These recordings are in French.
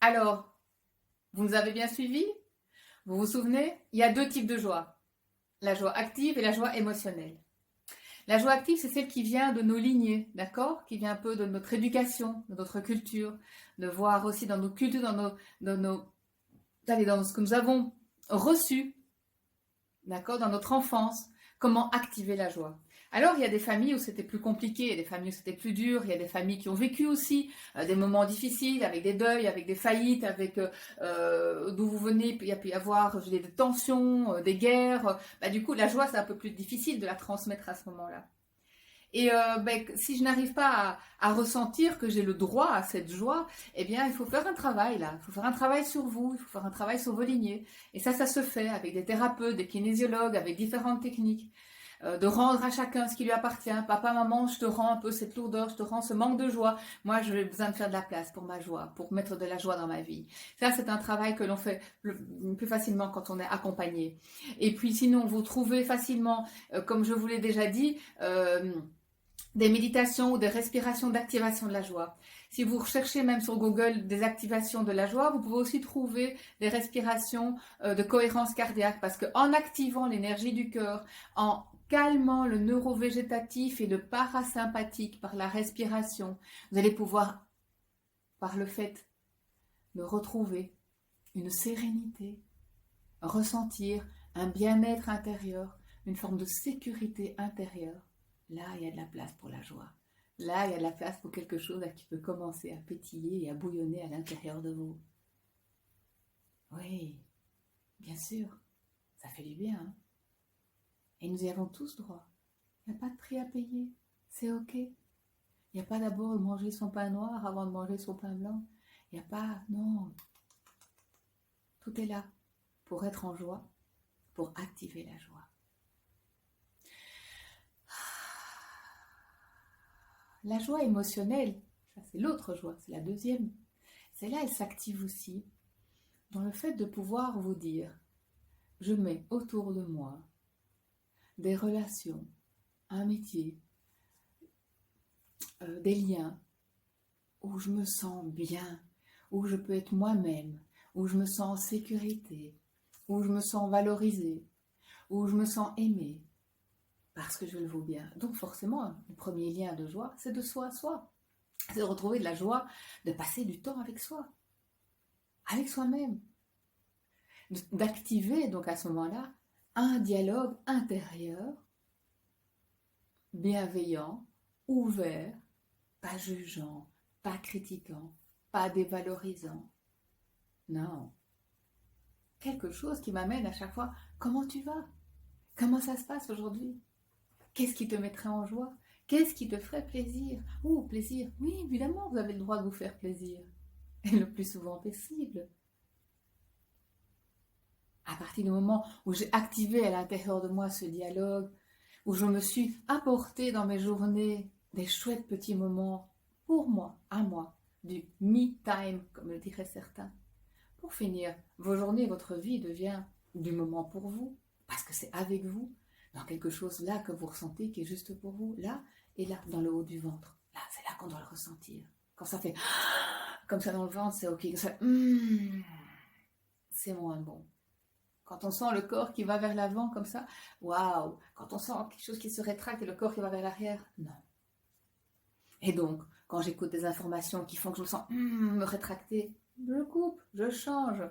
Alors, vous nous avez bien suivis? Vous vous souvenez? Il y a deux types de joie. La joie active et la joie émotionnelle. La joie active, c'est celle qui vient de nos lignées, d'accord? Qui vient un peu de notre éducation, de notre culture, de voir aussi dans nos cultures, dans ce que nous avons reçu, d'accord, dans notre enfance, comment activer la joie. Alors, il y a des familles où c'était plus compliqué, il y a des familles où c'était plus dur, il y a des familles qui ont vécu aussi des moments difficiles, avec des deuils, avec des faillites, avec d'où vous venez, il y a pu y avoir des tensions, des guerres. Bah, du coup, la joie, c'est un peu plus difficile de la transmettre à ce moment-là. Et si je n'arrive pas à ressentir que j'ai le droit à cette joie, eh bien, il faut faire un travail là. Il faut faire un travail sur vous, il faut faire un travail sur vos lignées. Et ça se fait avec des thérapeutes, des kinésiologues, avec différentes techniques. De rendre à chacun ce qui lui appartient. Papa, maman, je te rends un peu cette lourdeur, je te rends ce manque de joie. Moi, j'ai besoin de faire de la place pour ma joie, pour mettre de la joie dans ma vie. Ça, c'est un travail que l'on fait plus facilement quand on est accompagné. Et puis, sinon, vous trouvez facilement, comme je vous l'ai déjà dit, des méditations ou des respirations d'activation de la joie. Si vous recherchez même sur Google des activations de la joie, vous pouvez aussi trouver des respirations de cohérence cardiaque parce qu'en activant l'énergie du cœur, en calmant le neurovégétatif et le parasympathique par la respiration, vous allez pouvoir, par le fait de retrouver une sérénité, ressentir un bien-être intérieur, une forme de sécurité intérieure. Là, il y a de la place pour la joie. Là, il y a de la place pour quelque chose qui peut commencer à pétiller et à bouillonner à l'intérieur de vous. Oui, bien sûr, ça fait du bien. Hein, et nous y avons tous droit. Il n'y a pas de prix à payer. C'est OK. Il n'y a pas d'abord de manger son pain noir avant de manger son pain blanc. Il n'y a pas... Non. Tout est là pour être en joie, pour activer la joie. La joie émotionnelle, ça c'est l'autre joie, c'est la deuxième. Celle-là, elle s'active aussi dans le fait de pouvoir vous dire, je mets autour de moi des relations, un métier, des liens où je me sens bien, où je peux être moi-même, où je me sens en sécurité, où je me sens valorisée, où je me sens aimée, parce que je le vaux bien. Donc forcément, le premier lien de joie, c'est de soi à soi. C'est de retrouver de la joie, de passer du temps avec soi, avec soi-même. D'activer donc à ce moment-là un dialogue intérieur, bienveillant, ouvert, pas jugeant, pas critiquant, pas dévalorisant. Non. Quelque chose qui m'amène à chaque fois, comment tu vas? Comment ça se passe aujourd'hui? Qu'est-ce qui te mettrait en joie? Qu'est-ce qui te ferait plaisir? Oh, plaisir. Oui, évidemment, vous avez le droit de vous faire plaisir. Et le plus souvent possible. À partir du moment où j'ai activé à l'intérieur de moi ce dialogue, où je me suis apporté dans mes journées des chouettes petits moments pour moi, à moi, du me time, comme le diraient certains. Pour finir, vos journées, votre vie devient du moment pour vous, parce que c'est avec vous, dans quelque chose là que vous ressentez qui est juste pour vous, là et là, dans le haut du ventre. Là, c'est là qu'on doit le ressentir. Quand ça fait comme ça dans le ventre, c'est ok. Quand ça, c'est moins bon. Quand on sent le corps qui va vers l'avant comme ça, waouh. Quand on sent quelque chose qui se rétracte et le corps qui va vers l'arrière, non. Et donc, quand j'écoute des informations qui font que je me sens me rétracter, je coupe, je change.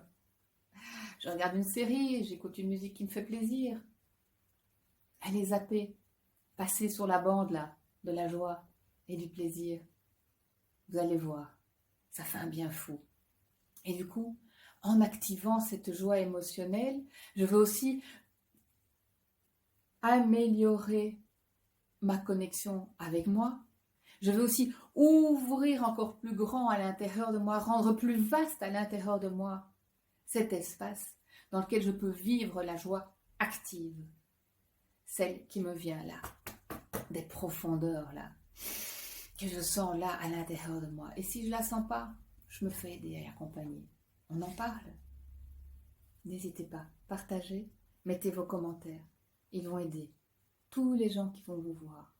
Je regarde une série, j'écoute une musique qui me fait plaisir. Allez zapper, passer sur la bande là, de la joie et du plaisir. Vous allez voir, ça fait un bien fou. Et du coup, en activant cette joie émotionnelle, je veux aussi améliorer ma connexion avec moi. Je veux aussi ouvrir encore plus grand à l'intérieur de moi, rendre plus vaste à l'intérieur de moi cet espace dans lequel je peux vivre la joie active, celle qui me vient là, des profondeurs là, que je sens là à l'intérieur de moi. Et si je ne la sens pas, je me fais aider et accompagner. On en parle. N'hésitez pas, partagez, mettez vos commentaires. Ils vont aider tous les gens qui vont vous voir